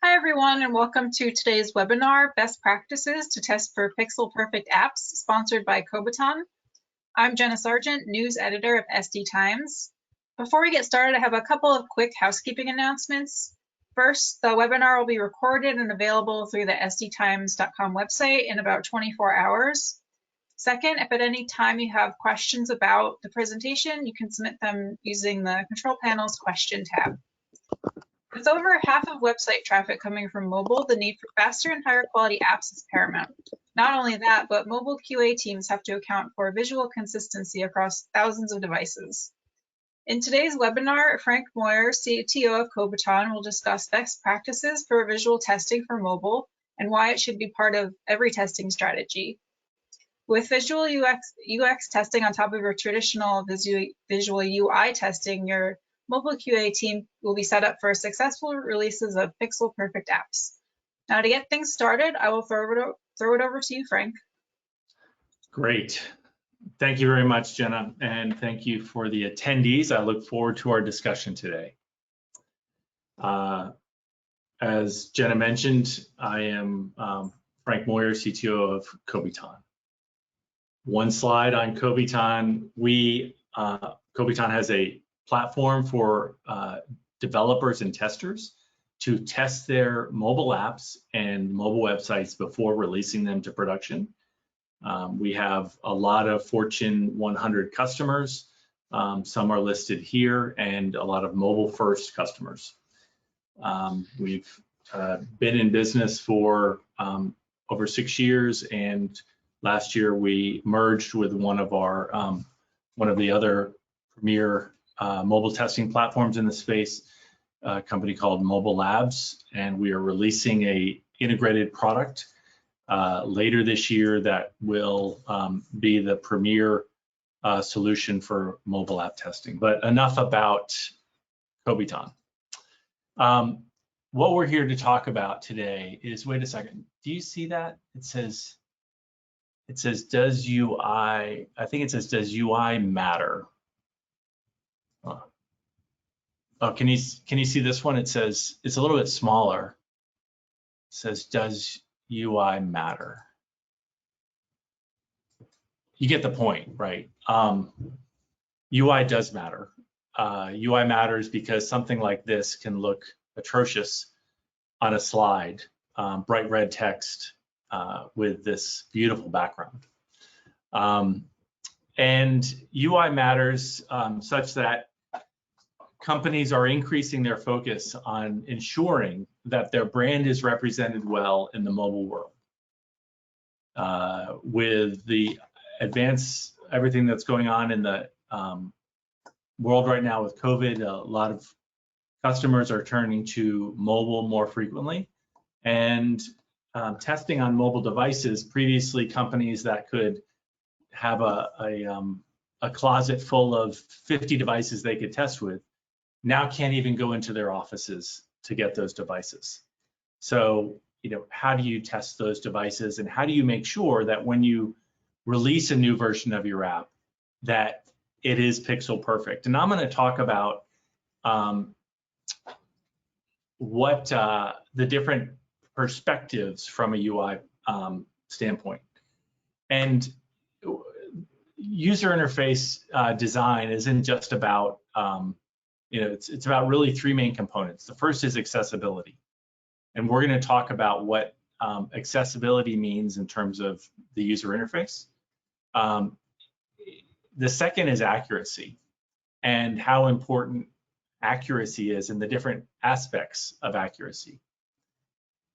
Hi everyone, and welcome to today's webinar, Best Practices to Test for Pixel Perfect Apps, sponsored by Kobiton. I'm Jenna Sargent, News Editor of SD Times. Before we get started, I have a couple of quick housekeeping announcements. First, the webinar will be recorded and available through the sdtimes.com website in about 24 hours. Second, if at any time you have questions about the presentation, you can submit them using the control panel's question tab. With over half of website traffic coming from mobile, the need for faster and higher quality apps is paramount. Not only that, but mobile QA teams have to account for visual consistency across thousands of devices. In today's webinar, Frank Moyer, CTO of Kobiton, will discuss best practices for visual testing for mobile and why it should be part of every testing strategy. With visual UX testing on top of your traditional visual UI testing, your mobile QA team will be set up for successful releases of Pixel Perfect apps. Now, to get things started, I will throw it over to you, Frank. Great. Thank you very much, Jenna, and thank you for the attendees. I look forward to our discussion today. As Jenna mentioned, I am Frank Moyer, CTO of Kobiton. One slide on Kobiton. Kobiton has a platform for developers and testers to test their mobile apps and mobile websites before releasing them to production. We have a lot of Fortune 100 customers. Some are listed here, and a lot of mobile-first customers. We've been in business for over 6 years, and last year we merged with one of the other premier mobile testing platforms in the space, a company called Mobile Labs, and we are releasing a integrated product later this year that will be the premier solution for mobile app testing. But enough about Kobiton. What we're here to talk about today is, wait a second, do you see that? It says does UI, I think it says, does UI matter? Oh, can you see this one? It says, it's a little bit smaller. It says, does UI matter? You get the point, right? UI does matter. UI matters because something like this can look atrocious on a slide, bright red text with this beautiful background. And UI matters such that companies are increasing their focus on ensuring that their brand is represented well in the mobile world. With the everything that's going on in the world right now with COVID, a lot of customers are turning to mobile more frequently. And testing on mobile devices, previously companies that could have a closet full of 50 devices they could test with, now can't even go into their offices to get those devices. So, how do you test those devices, and how do you make sure that when you release a new version of your app, that it is pixel perfect? And I'm going to talk about what the different perspectives from a UI standpoint. And user interface design isn't just about it's about really three main components. The first is accessibility, and we're going to talk about what accessibility means in terms of the user interface. The second is accuracy, and how important accuracy is and the different aspects of accuracy.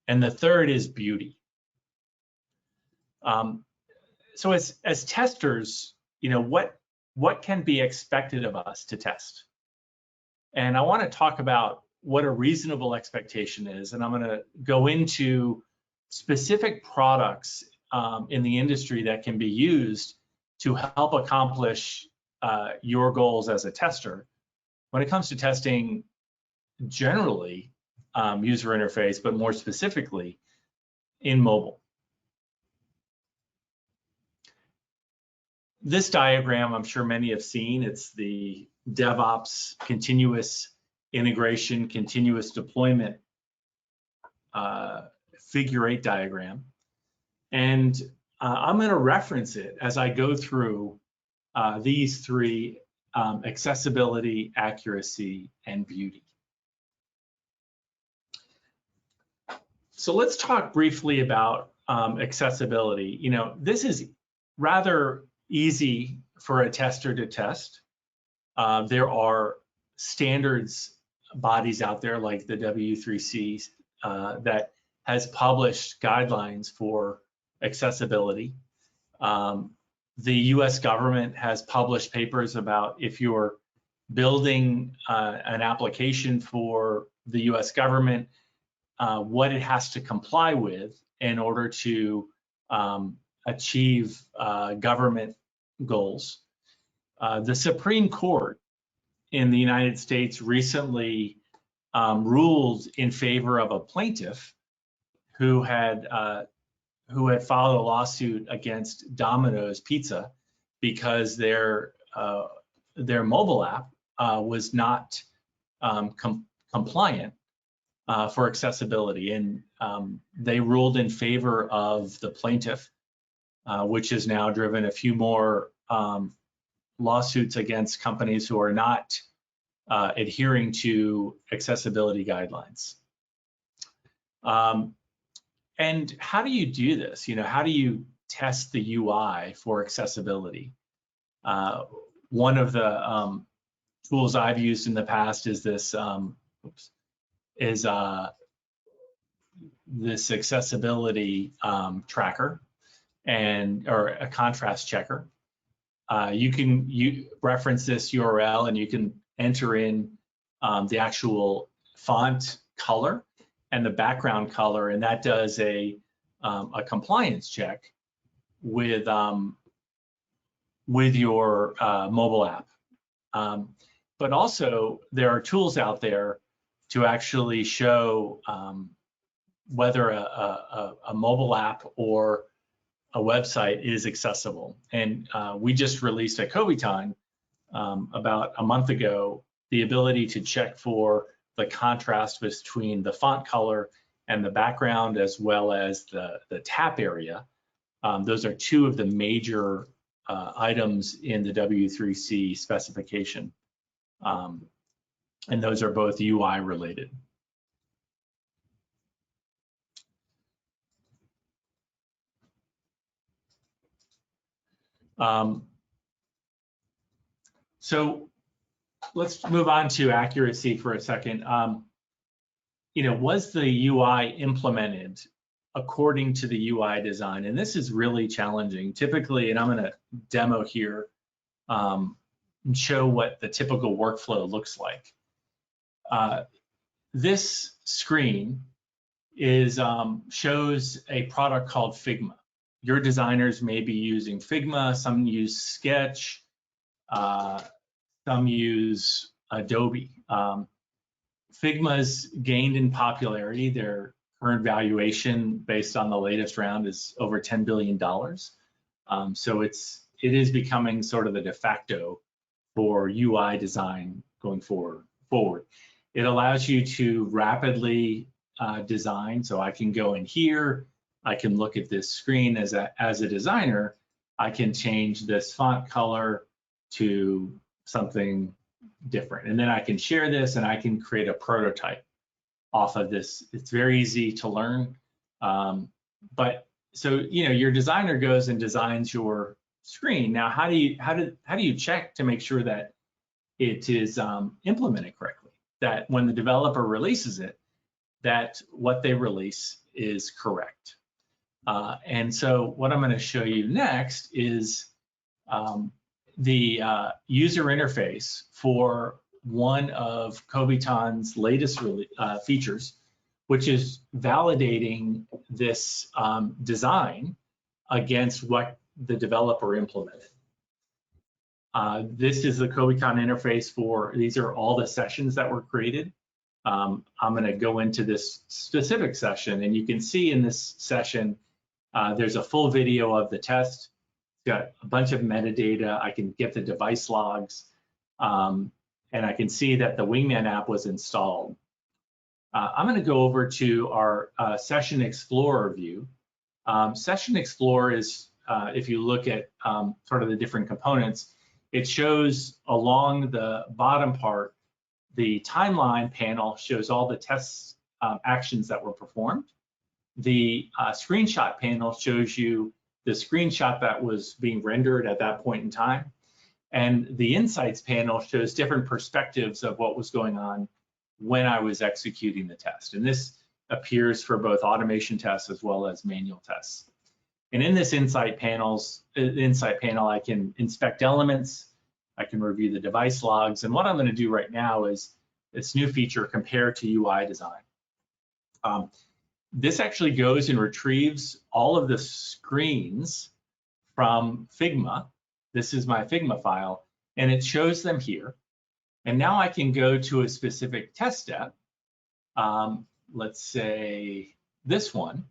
And the third is beauty. So as testers, what can be expected of us to test? And I want to talk about what a reasonable expectation is, and I'm going to go into specific products in the industry that can be used to help accomplish your goals as a tester. When it comes to testing generally, user interface, but more specifically in mobile. This diagram, I'm sure many have seen. It's the DevOps continuous integration, continuous deployment figure 8 diagram. And I'm going to reference it as I go through these three: accessibility, accuracy, and beauty. So let's talk briefly about accessibility. You know, this is rather easy for a tester to test. There are standards bodies out there like the W3C that has published guidelines for accessibility. The US government has published papers about if you're building an application for the US government, what it has to comply with in order to achieve government goals. The Supreme Court in the United States recently ruled in favor of a plaintiff who had filed a lawsuit against Domino's Pizza because their mobile app was not compliant for accessibility, and they ruled in favor of the plaintiff, which has now driven a few more lawsuits against companies who are not adhering to accessibility guidelines. And how do you do this? You know, how do you test the UI for accessibility? One of the tools I've used in the past is this this accessibility tracker or a contrast checker. You can reference this URL and you can enter in the actual font color and the background color, and that does a compliance check with your mobile app. But also there are tools out there to actually show whether a mobile app or a website is accessible. And we just released at Coviton about a month ago the ability to check for the contrast between the font color and the background, as well as the tap area. Those are two of the major items in the W3C specification. And those are both UI related. So let's move on to accuracy for a second. You know, was the UI implemented according to the UI design? And this is really challenging. Typically, and I'm going to demo here, and show what the typical workflow looks like. This screen shows a product called Figma. Your designers may be using Figma, some use Sketch, some use Adobe. Figma's gained in popularity. Their current valuation based on the latest round is over $10 billion. So it is becoming sort of the de facto for UI design going forward. It allows you to rapidly design. So I can go in here, I can look at this screen as a designer, I can change this font color to something different. And then I can share this and I can create a prototype off of this. It's very easy to learn. But so, you know, your designer goes and designs your screen. Now, how do you check to make sure that it is implemented correctly? That when the developer releases it, that what they release is correct. And so what I'm going to show you next is the user interface for one of Coviton's latest features, which is validating this design against what the developer implemented. This is the Coviton interface for, these are all the sessions that were created. I'm going to go into this specific session, and you can see in this session, there's a full video of the test. It's got a bunch of metadata. I can get the device logs, and I can see that the Wingman app was installed. I'm going to go over to our Session Explorer view. Session Explorer is, if you look at sort of the different components, it shows along the bottom part, the timeline panel shows all the test actions that were performed. The screenshot panel shows you the screenshot that was being rendered at that point in time. And the Insights panel shows different perspectives of what was going on when I was executing the test. And this appears for both automation tests as well as manual tests. And in this Insight panel, I can inspect elements, I can review the device logs, and what I'm going to do right now is this new feature, Compare to UI Design. This actually goes and retrieves all of the screens from Figma. This is my Figma file, and it shows them here. And now I can go to a specific test step, let's say this one,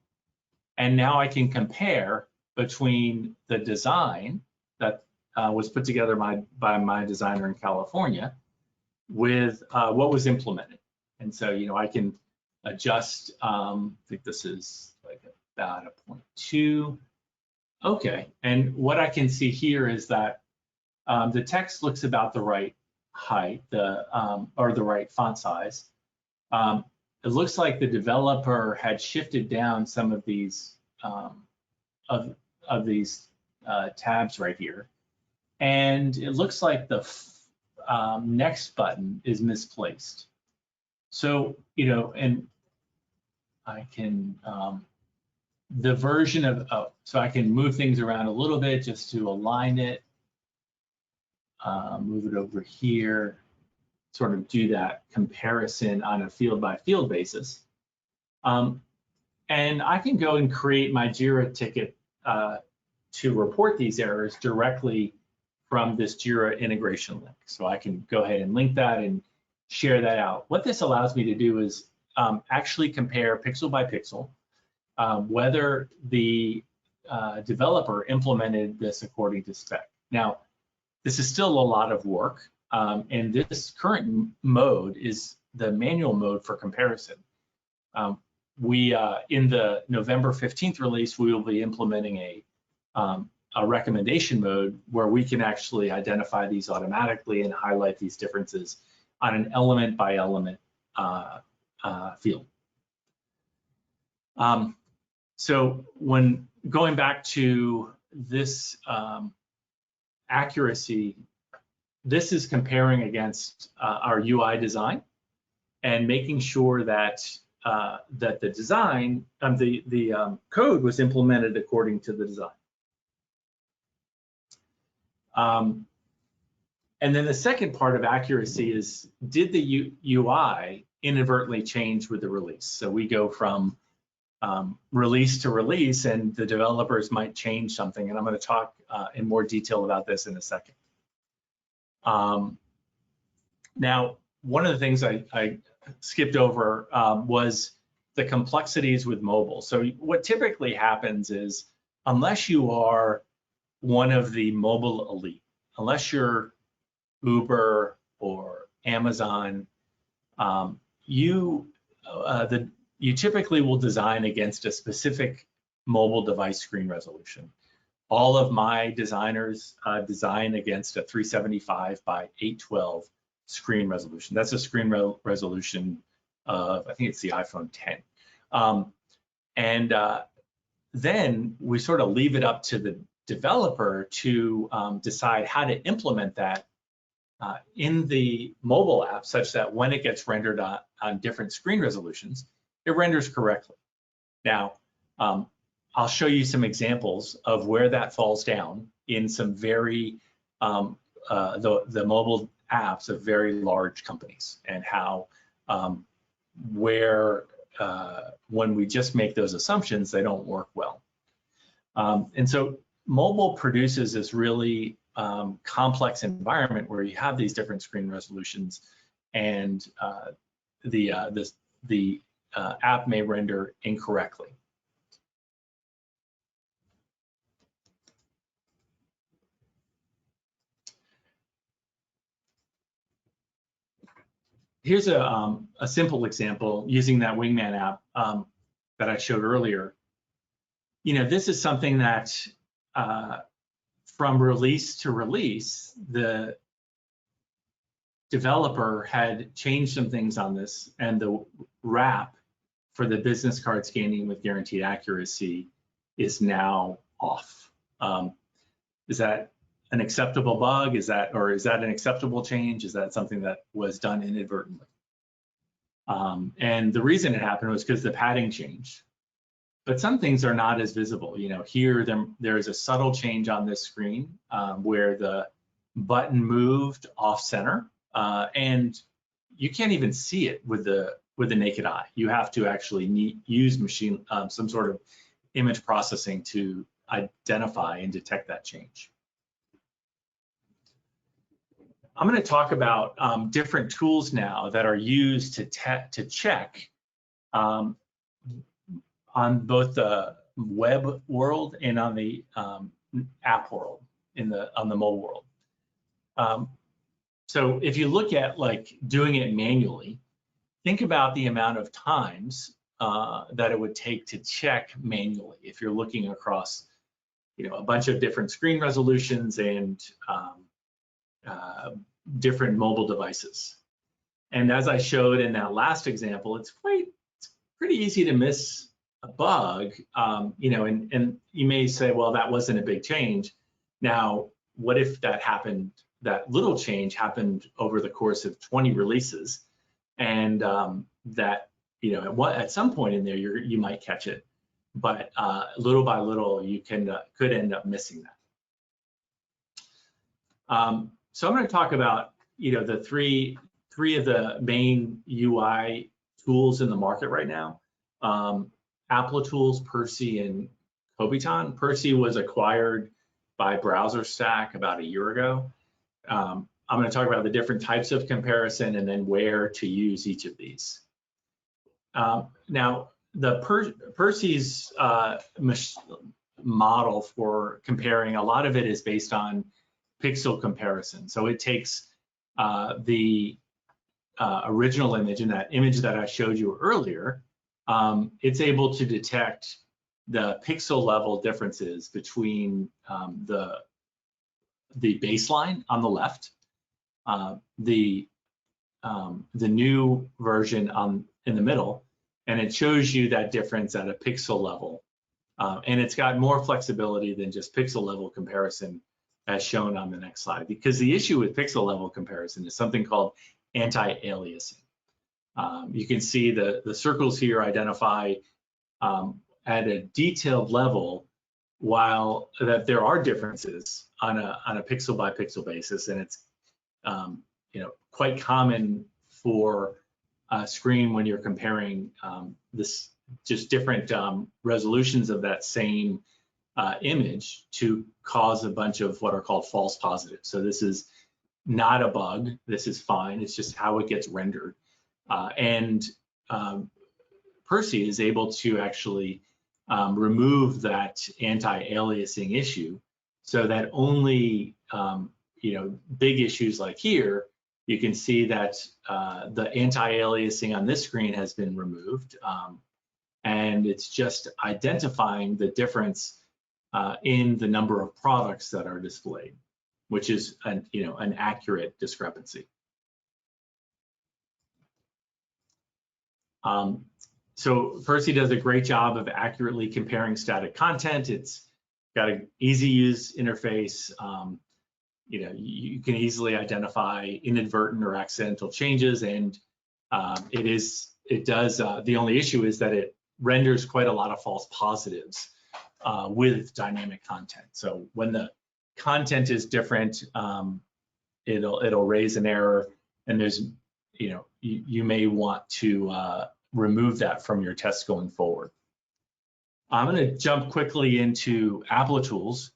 and now I can compare between the design that was put together by my designer in California with what was implemented. And so, I can adjust, I think this is like about a 0.2. Okay, and what I can see here is that the text looks about the right height, or the right font size. It looks like the developer had shifted down some of these tabs right here, and it looks like the next button is misplaced. So and I can the version of so I can move things around a little bit just to align it. Move it over here, sort of do that comparison on a field by field basis. And I can go and create my JIRA ticket to report these errors directly from this JIRA integration link. So I can go ahead and link that and share that out. What this allows me to do is actually compare pixel by pixel whether the developer implemented this according to spec. Now, this is still a lot of work, and this current mode is the manual mode for comparison. In the November 15th release, we will be implementing a recommendation mode where we can actually identify these automatically and highlight these differences on an element by element field. So when going back to this accuracy, this is comparing against our UI design and making sure that that the design, the code was implemented according to the design. And then the second part of accuracy is, did the UI inadvertently change with the release? So we go from release to release, and the developers might change something. And I'm going to talk in more detail about this in a second. Now, one of the things I skipped over was the complexities with mobile. So what typically happens is, unless you are one of the mobile elite, unless you're Uber or Amazon, you typically will design against a specific mobile device screen resolution. All of my designers design against a 375 by 812 screen resolution. That's a screen resolution of, I think it's the iPhone 10. Then we sort of leave it up to the developer to decide how to implement that in the mobile app, such that when it gets rendered on different screen resolutions, it renders correctly. Now, I'll show you some examples of where that falls down in some very, the mobile apps of very large companies, and how, when we just make those assumptions, they don't work well. And so mobile produces this really complex environment where you have these different screen resolutions, and the app may render incorrectly. Here's a simple example using that Wingman app that I showed earlier. This is something that from release to release, the developer had changed some things on this, and the wrap for the business card scanning with guaranteed accuracy is now off. Is that an acceptable bug? Is that an acceptable change? Is that something that was done inadvertently? And the reason it happened was because the padding changed. But some things are not as visible. Here there's a subtle change on this screen where the button moved off center, and you can't even see it with the naked eye. You have to actually use some sort of image processing to identify and detect that change. I'm going to talk about different tools now that are used to check on both the web world and on the app world, on the mobile world. So if you look at like doing it manually, think about the amount of times that it would take to check manually if you're looking across a bunch of different screen resolutions and different mobile devices. And as I showed in that last example, it's pretty easy to miss a bug, and you may say, well, that wasn't a big change. Now, what if that little change happened over the course of 20 releases, and that at some point in there you might catch it, but little by little you could end up missing that. So I'm going to talk about the three of the main UI tools in the market right now. Applitools, Percy, and Kobiton. Percy was acquired by BrowserStack about a year ago. I'm going to talk about the different types of comparison and then where to use each of these. Now, the Percy's model for comparing, a lot of it is based on pixel comparison. So it takes the original image, and that image that I showed you earlier, it's able to detect the pixel level differences between the baseline on the left, the new version in the middle, and it shows you that difference at a pixel level. And it's got more flexibility than just pixel level comparison as shown on the next slide, because the issue with pixel level comparison is something called anti-aliasing. You can see the circles here identify at a detailed level, while that there are differences on a pixel by pixel basis, and it's quite common for a screen when you're comparing just different resolutions of that same image to cause a bunch of what are called false positives. So this is not a bug. This is fine. It's just how it gets rendered. And Percy is able to actually remove that anti-aliasing issue, so that only big issues like here, you can see that the anti-aliasing on this screen has been removed, and it's just identifying the difference in the number of products that are displayed, which is an accurate discrepancy. So Percy does a great job of accurately comparing static content. It's got an easy use interface. You can easily identify inadvertent or accidental changes, and it does. The only issue is that it renders quite a lot of false positives with dynamic content. So when the content is different, it'll raise an error, and there's you may want to remove that from your tests going forward. I'm going to jump quickly into Applitools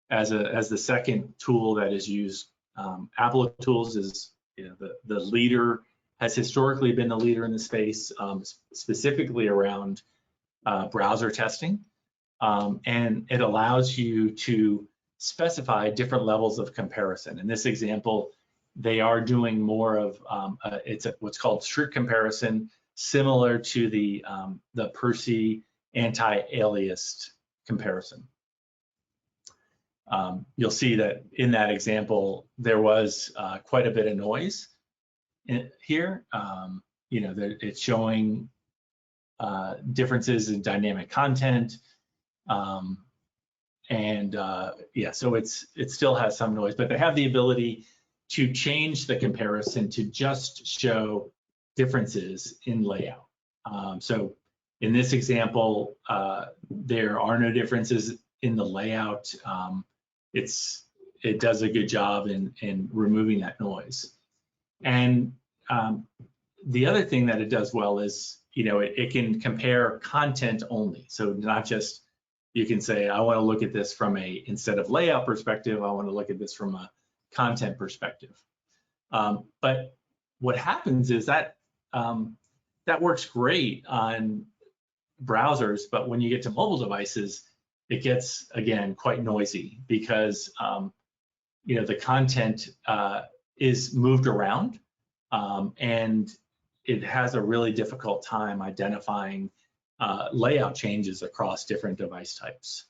as the second tool that is used. Applitools is the leader, has historically been the leader in the space, specifically around browser testing, and it allows you to specify different levels of comparison. In this example, they are doing more of what's called strict comparison, similar to the Percy anti-aliased comparison. You'll see that in that example, there was quite a bit of noise here. It's showing differences in dynamic content. So it still has some noise, but they have the ability to change the comparison to just show differences in layout. So in this example, there are no differences in the layout. It does a good job in removing that noise. And the other thing that it does well is, it can compare content only. So not just, you can say, I want to look at this from instead of layout perspective, I want to look at this from a content perspective. But what happens is that that works great on browsers, but when you get to mobile devices, it gets, again, quite noisy because the content is moved around, and it has a really difficult time identifying layout changes across different device types.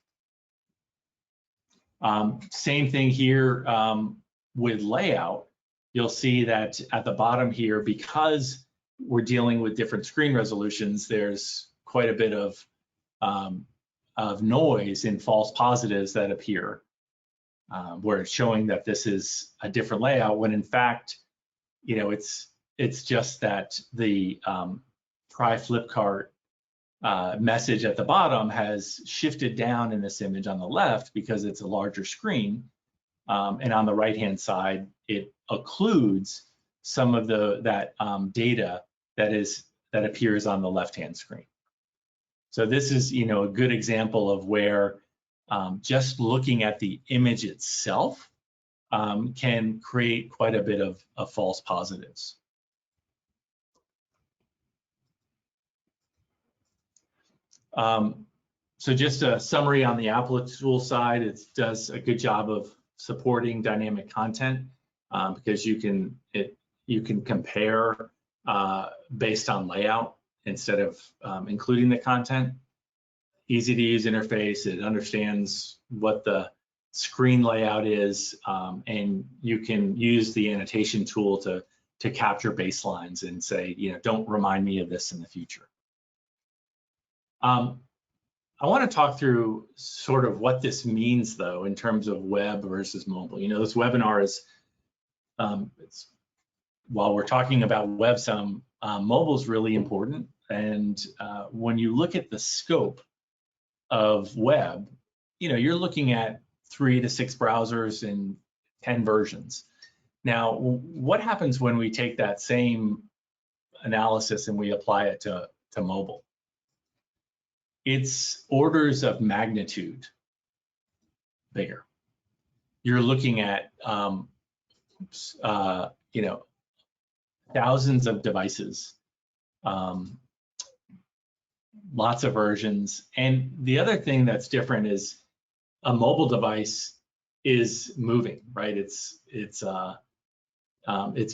Same thing here with layout. You'll see that at the bottom here, because we're dealing with different screen resolutions, there's quite a bit of noise in false positives that appear, where it's showing that this is a different layout, when in fact, it's just that the try Flipkart message at the bottom has shifted down in this image on the left because it's a larger screen, and on the right-hand side, it occludes some of that data that appears on the left-hand screen. So this is, a good example of where just looking at the image itself can create quite a bit of false positives. So just a summary on the Applitools side, it does a good job of supporting dynamic content because you can compare based on layout instead of including the content. Easy to use interface. It understands what the screen layout is, and you can use the annotation tool to capture baselines and say, don't remind me of this in the future. I want to talk through sort of what this means, though, in terms of web versus mobile. This webinar is, while we're talking about web some, mobile is really important. And when you look at the scope of web, you're looking at 3 to 6 browsers and 10 versions. Now, what happens when we take that same analysis and we apply it to mobile? It's orders of magnitude bigger. You're looking at, thousands of devices, lots of versions. And the other thing that's different is a mobile device is moving, right? It's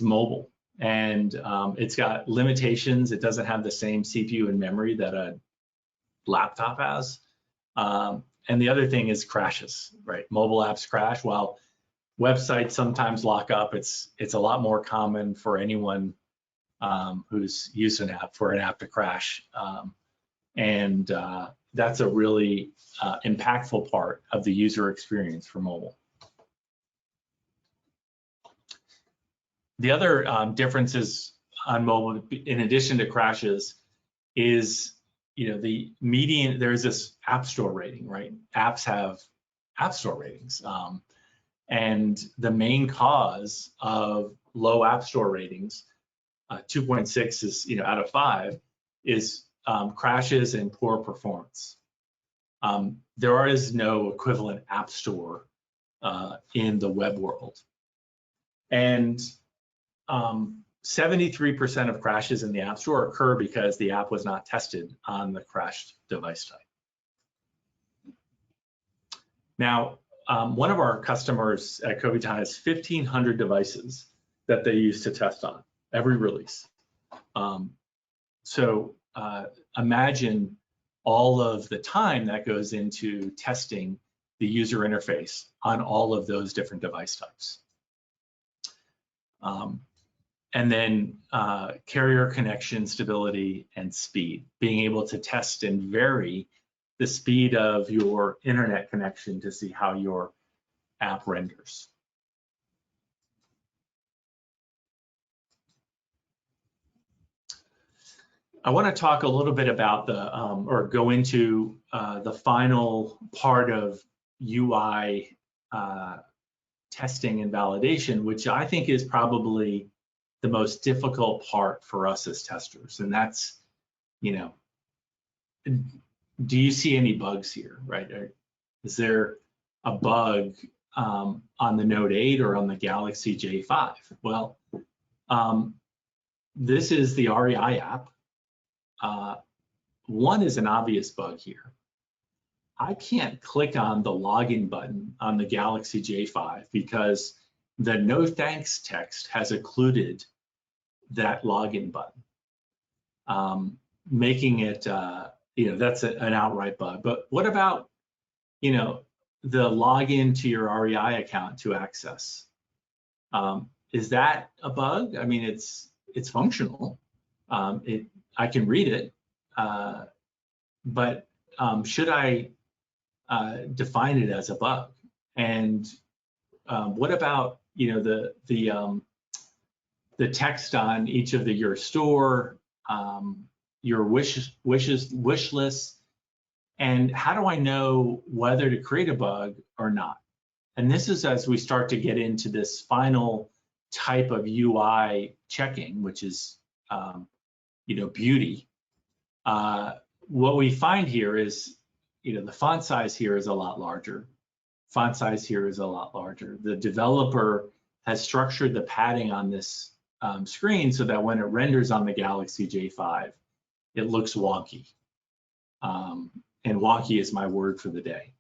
mobile, and it's got limitations. It doesn't have the same CPU and memory that a laptop has. And the other thing is crashes, right? Mobile apps crash. While websites sometimes lock up, it's a lot more common for anyone who's used an app for an app to crash. And that's a really impactful part of the user experience for mobile. The other differences on mobile, in addition to crashes, is the median. There's this App Store rating, right? Apps have App Store ratings, and the main cause of low App Store ratings, 2.6 is out of 5, is crashes and poor performance. There is no equivalent App Store in the web world, and 73% of crashes in the App Store occur because the app was not tested on the crashed device type. Now, one of our customers at Kobiton has 1,500 devices, that they use to test on, every release. So imagine all of the time that goes into testing the user interface on all of those different device types. And then carrier connection stability and speed, being able to test and vary the speed of your internet connection to see how your app renders. I want to talk a little bit about the, or go into the final part of UI testing and validation, which I think is probably the most difficult part for us as testers. And that's, you know, do you see any bugs here, right? Is there a bug on the Note 8 or on the Galaxy J5? Well, this is the REI app. One is an obvious bug here. I can't click on the login button on the Galaxy J5 because the no thanks text has occluded that login button, making it, you know, that's an outright bug. But what about, you know, the login to your REI account to access? Is that a bug? I mean, it's functional. I can read it, but should I define it as a bug? And what about, you know, the text on each of your store, your wish lists, and how do I know whether to create a bug or not? And this is as we start to get into this final type of UI checking, which is, you know, beauty. What we find here is, you know, the font size here is a lot larger. Font size here is a lot larger. The developer has structured the padding on this screen so that when it renders on the Galaxy J5, it looks wonky. And wonky is my word for the day.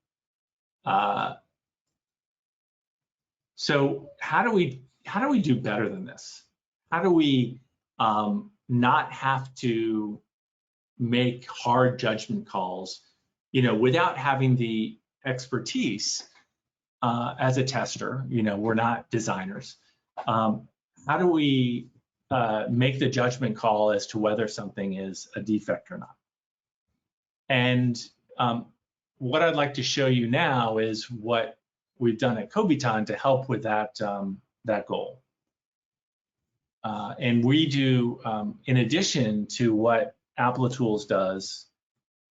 So how do we do better than this? How do we not have to make hard judgment calls, you know, without having the expertise as a tester? You know, we're not designers. How do we make the judgment call as to whether something is a defect or not? And what I'd like to show you now is what we've done at Kobiton to help with that, that goal. And we do, in addition to what Applitools does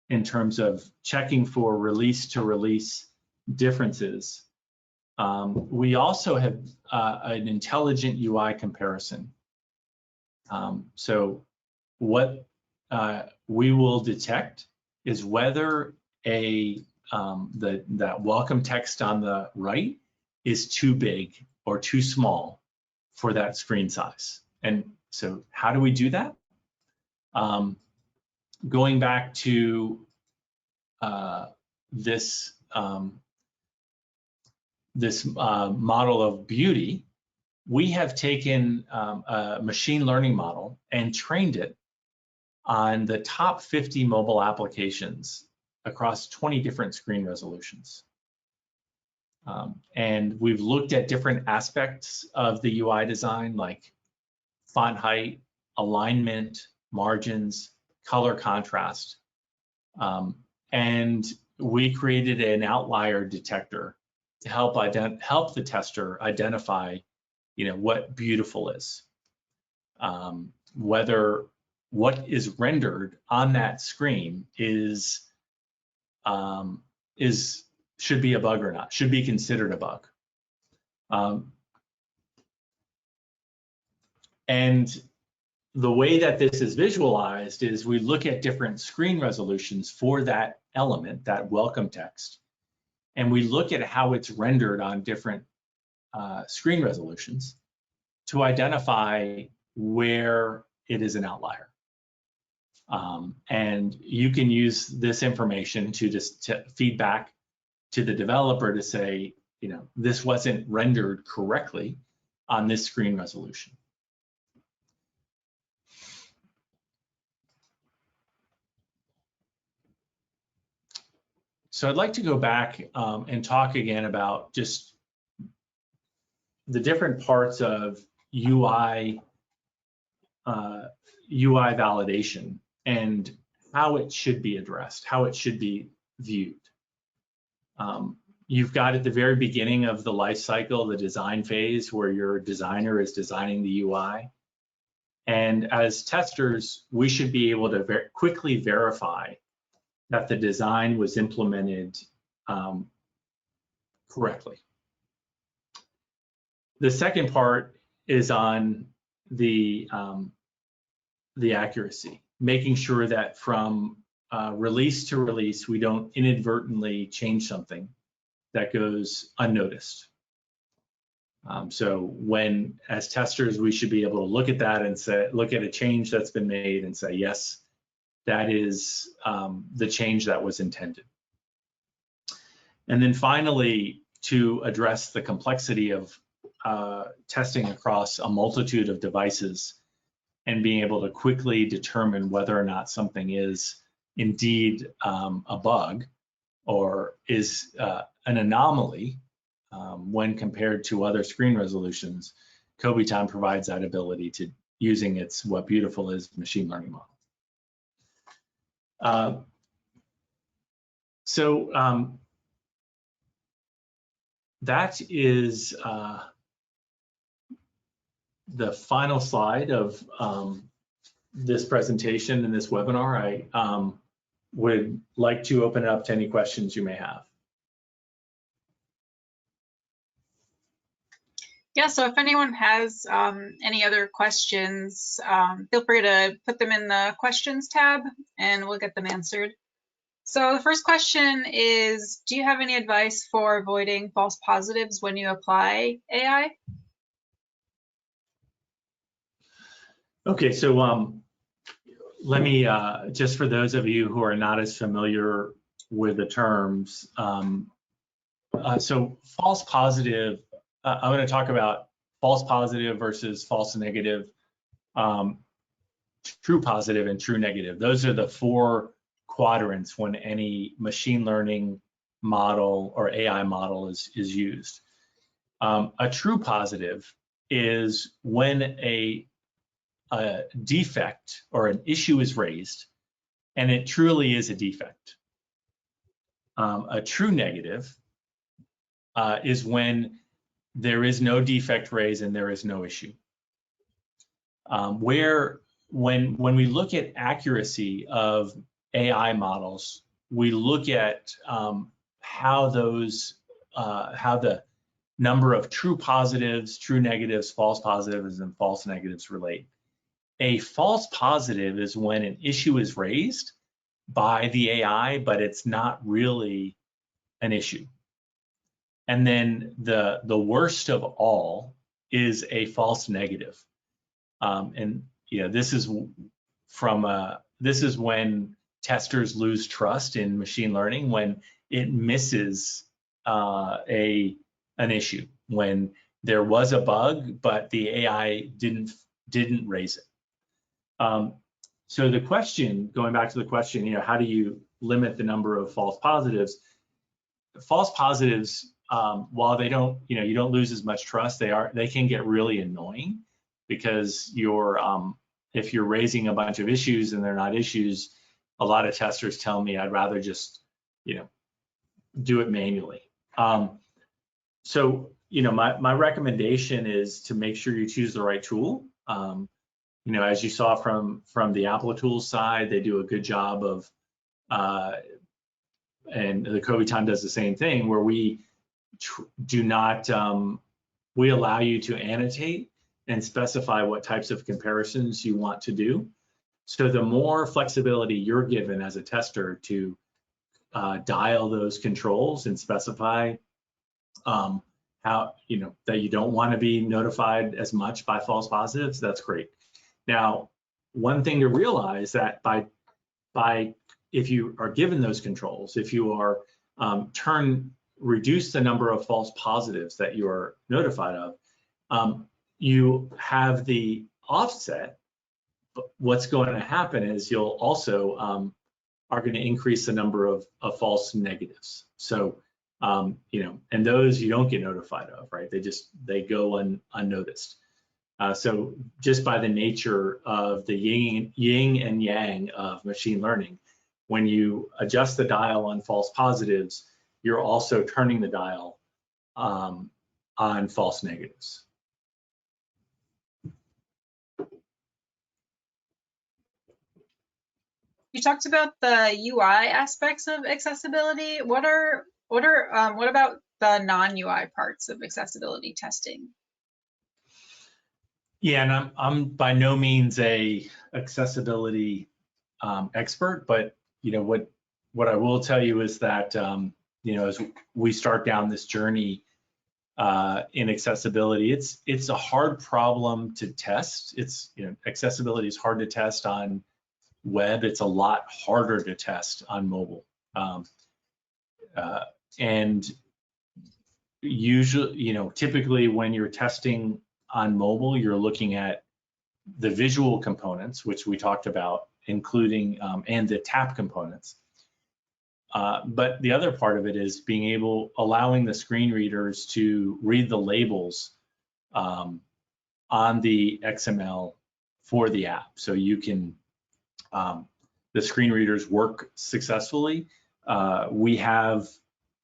in terms of checking for release to release differences, we also have an intelligent UI comparison. So what we will detect is whether that welcome text on the right is too big or too small for that screen size. And so how do we do that? Going back to this model of beauty, we have taken a machine learning model and trained it on the top 50 mobile applications across 20 different screen resolutions. And we've looked at different aspects of the UI design, like font height, alignment, margins, color contrast. And we created an outlier detector to help the tester identify, you know, what beautiful is, whether what is rendered on that screen should be a bug or not, should be considered a bug. And the way that this is visualized is we look at different screen resolutions for that element, that welcome text, and we look at how it's rendered on different screen resolutions to identify where it is an outlier. And you can use this information to just feed back to the developer to say, you know, this wasn't rendered correctly. on this screen resolution. So I'd like to go back and talk again about just the different parts of UI validation and how it should be addressed, how it should be viewed. You've got at the very beginning of the life cycle, the design phase, where your designer is designing the UI. And as testers, we should be able to quickly verify that the design was implemented correctly. The second part is on the accuracy, making sure that from release to release, we don't inadvertently change something that goes unnoticed. So when, as testers, we should be able to look at that and say, look at a change that's been made and say, yes, that is the change that was intended. And then finally, to address the complexity of testing across a multitude of devices and being able to quickly determine whether or not something is indeed a bug or is an anomaly when compared to other screen resolutions, Kobiton provides that ability to using its What Beautiful Is machine learning model. That is the final slide of this presentation and this webinar. I would like to open it up to any questions you may have. Yeah, so if anyone has any other questions, feel free to put them in the questions tab and we'll get them answered. So the first question is, do you have any advice for avoiding false positives when you apply AI? Okay, so let me, just for those of you who are not as familiar with the terms, so false positive, I'm going to talk about false positive versus false negative, true positive and true negative. Those are the four quadrants when any machine learning model or AI model is used. A true positive is when a defect or an issue is raised and it truly is a defect. A true negative is when there is no defect raised and there is no issue. When we look at accuracy of AI models, we look at how the number of true positives, true negatives, false positives, and false negatives relate. A false positive is when an issue is raised by the AI, but it's not really an issue. And then the worst of all is a false negative. And you know, this is when testers lose trust in machine learning, when it misses an issue, when there was a bug but the AI didn't raise it. So the question, going back to the question, you know, how do you limit the number of false positives? False positives, while they don't, you know, you don't lose as much trust, they can get really annoying because if you're raising a bunch of issues and they're not issues, a lot of testers tell me I'd rather just, you know, do it manually. So, you know, my recommendation is to make sure you choose the right tool. You know, as you saw from the Applitools side, they do a good job of, and the Kobiton does the same thing, where we do not, we allow you to annotate and specify what types of comparisons you want to do. So the more flexibility you're given as a tester to dial those controls and specify how, you know, that you don't want to be notified as much by false positives, that's great. Now, one thing to realize that if you are given those controls, if you are reduce the number of false positives that you are notified of, you have the offset, but what's going to happen is you'll also are going to increase the number of false negatives. So, and those you don't get notified of, right? They go unnoticed. So just by the nature of the yin and yang of machine learning, when you adjust the dial on false positives, you're also turning the dial on false negatives. You talked about the UI aspects of accessibility. What about the non-UI parts of accessibility testing? Yeah, and I'm by no means a accessibility expert, but what I will tell you is that as we start down this journey in accessibility, it's a hard problem to test. Accessibility is hard to test on web. It's a lot harder to test on mobile, and usually, typically when you're testing on mobile, you're looking at the visual components, which we talked about, including and the tap components. But the other part of it is allowing the screen readers to read the labels on the XML for the app, so you can the screen readers work successfully. We have,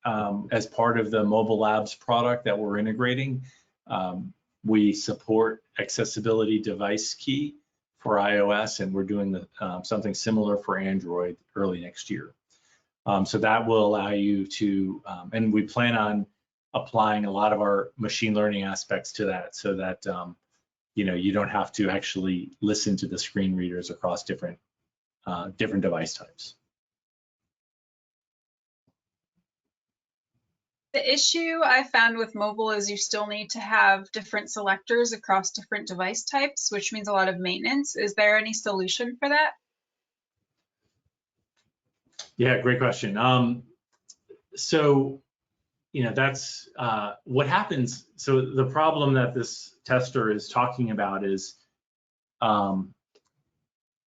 as part of the Mobile Labs product that we're integrating, we support accessibility device key for iOS, and we're doing something similar for Android early next year. So that will allow you to, and we plan on applying a lot of our machine learning aspects to that, so that you don't have to actually listen to the screen readers across different device types. The issue I found with mobile is you still need to have different selectors across different device types, which means a lot of maintenance. Is there any solution for that? Yeah, great question. So, that's what happens. So the problem that this tester is talking about is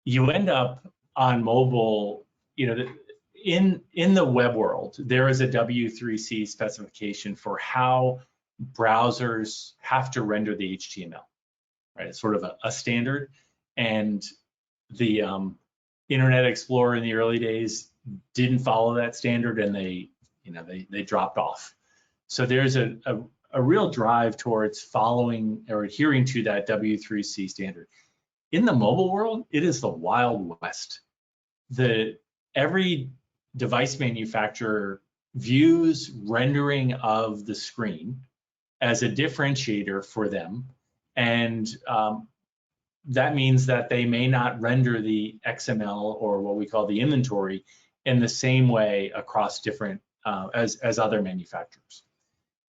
you end up on mobile, in the web world, there is a W3C specification for how browsers have to render the HTML, right? It's sort of a standard, and the Internet Explorer in the early days didn't follow that standard, and they dropped off. So there's a real drive towards following or adhering to that W3C standard. In the mobile world, it is the Wild West. Every device manufacturer views rendering of the screen as a differentiator for them, and that means that they may not render the XML, or what we call the inventory, in the same way across different as other manufacturers.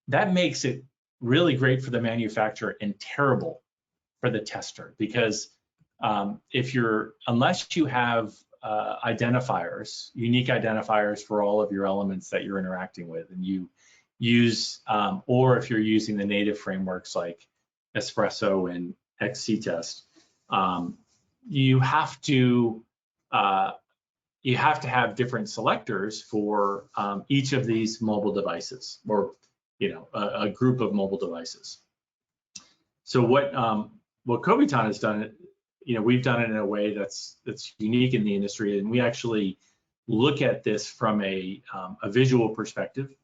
That makes it really great for the manufacturer and terrible for the tester, because unless you have identifiers, unique identifiers for all of your elements that you're interacting with, and you use, or if you're using the native frameworks like Espresso and XCTest, you have to have different selectors for each of these mobile devices, or a group of mobile devices. So what Kobiton has done, we've done it in a way that's unique in the industry, and we actually look at this from a visual perspective.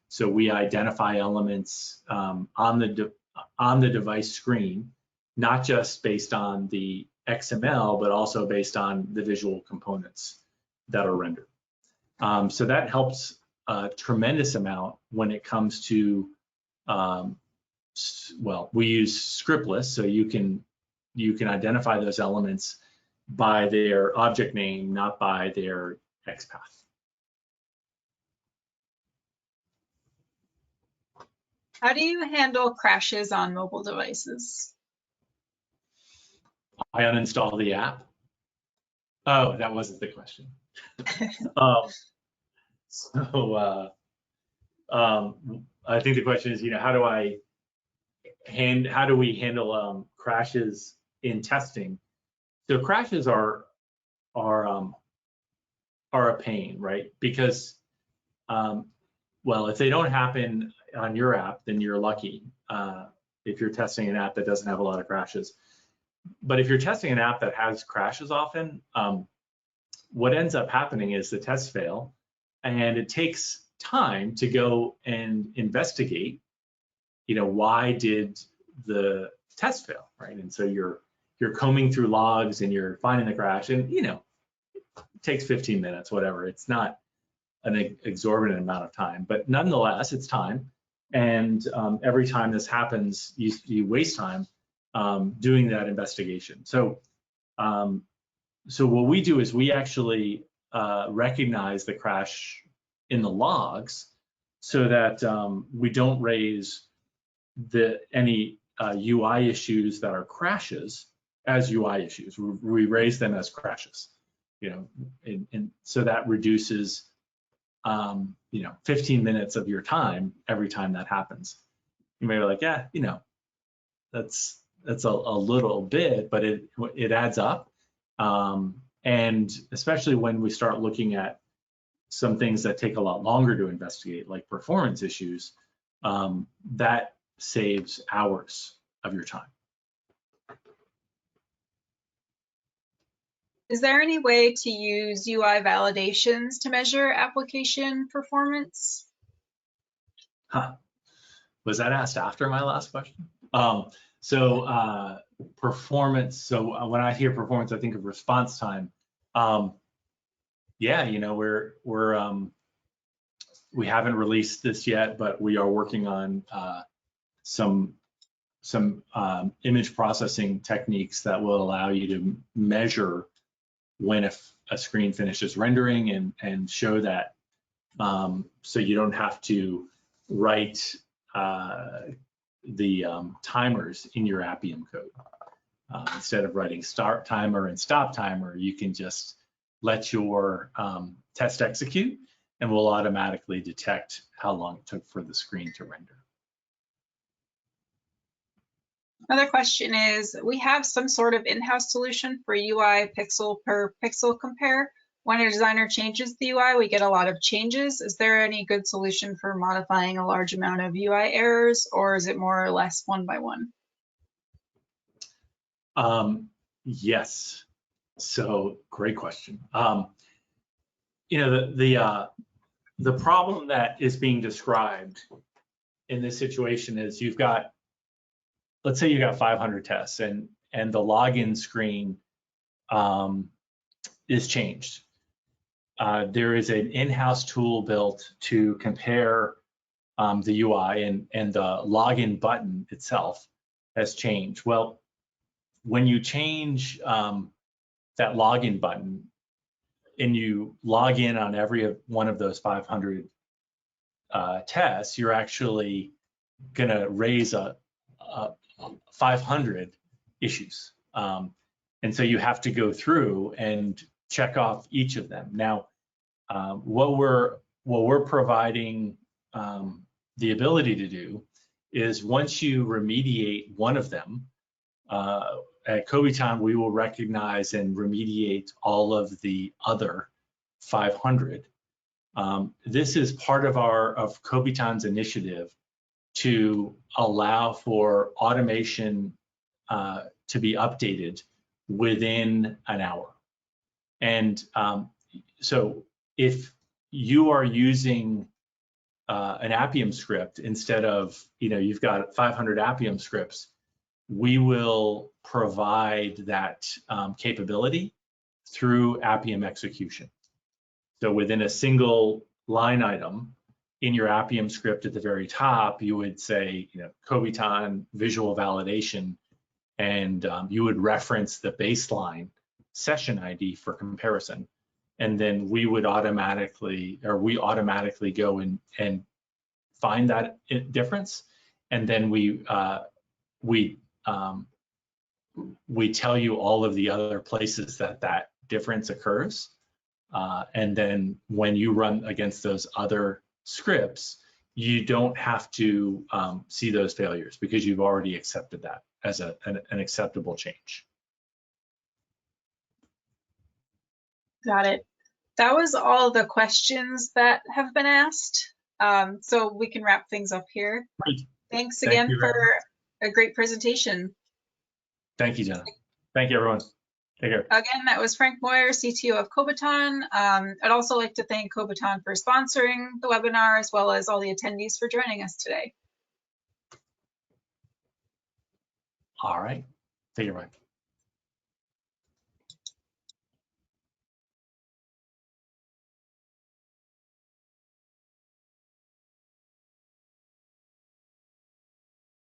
So we identify elements on the device screen, not just based on the XML, but also based on the visual components that are rendered. So that helps a tremendous amount when it comes to, well, we use scriptless, so you can identify those elements by their object name, not by their XPath. How do you handle crashes on mobile devices? I uninstall the app. Oh, that wasn't the question. I think the question is, how do I how do we handle crashes in testing? So crashes are a pain, right? Because well, if they don't happen on your app, then you're lucky. If you're testing an app that doesn't have a lot of crashes. But if you're testing an app that has crashes often, what ends up happening is the tests fail, and it takes time to go and investigate, why did the test fail, right? And so you're combing through logs and you're finding the crash, and it takes 15 minutes, whatever. It's not an exorbitant amount of time, but nonetheless, it's time. And every time this happens, you waste time doing that investigation. So what we do is we actually recognize the crash in the logs so that we don't raise any UI issues that are crashes as UI issues. We raise them as crashes, and so that reduces 15 minutes of your time every time that happens. You may be like, yeah, that's a little bit, but it adds up. And especially when we start looking at some things that take a lot longer to investigate, like performance issues, that saves hours of your time. Is there any way to use UI validations to measure application performance? Was that asked after my last question? Performance. So when I hear performance, I think of response time. Yeah, we haven't released this yet, but we are working on some image processing techniques that will allow you to measure when a screen finishes rendering and show that, so you don't have to write the timers in your Appium code. Instead of writing start timer and stop timer, you can just let your test execute, and we'll automatically detect how long it took for the screen to render. Another question is, we have some sort of in-house solution for UI pixel per pixel compare. When a designer changes the UI, we get a lot of changes. Is there any good solution for modifying a large amount of UI errors, or is it more or less one by one? Yes. So great question. The problem that is being described in this situation is let's say you got 500 tests and the login screen is changed. There is an in-house tool built to compare the UI, and the login button itself has changed. Well, when you change that login button and you log in on every one of those 500 tests, you're actually going to raise 500 issues. And so you have to go through and check off each of them. Now, what we're providing the ability to do is, once you remediate one of them, at Kobiton, we will recognize and remediate all of the other 500. This is part of Kobiton's initiative to allow for automation to be updated within an hour. And so if you are using an Appium script instead of, you've got 500 Appium scripts, we will provide that capability through Appium execution. So within a single line item in your Appium script at the very top, you would say, Kobiton visual validation, and you would reference the baseline session ID for comparison. And then we automatically go and find that difference. And then we tell you all of the other places that difference occurs. And then when you run against those other scripts, you don't have to see those failures because you've already accepted that as an acceptable change. Got it. That was all the questions that have been asked. So we can wrap things up here. Great. Thanks Thank again you very for a great presentation. Thank you, Jenna. Thank you, everyone. Take care. Again, that was Frank Moyer, CTO of Cobiton. I'd also like to thank Cobiton for sponsoring the webinar, as well as all the attendees for joining us today. All right. Take care, Mike.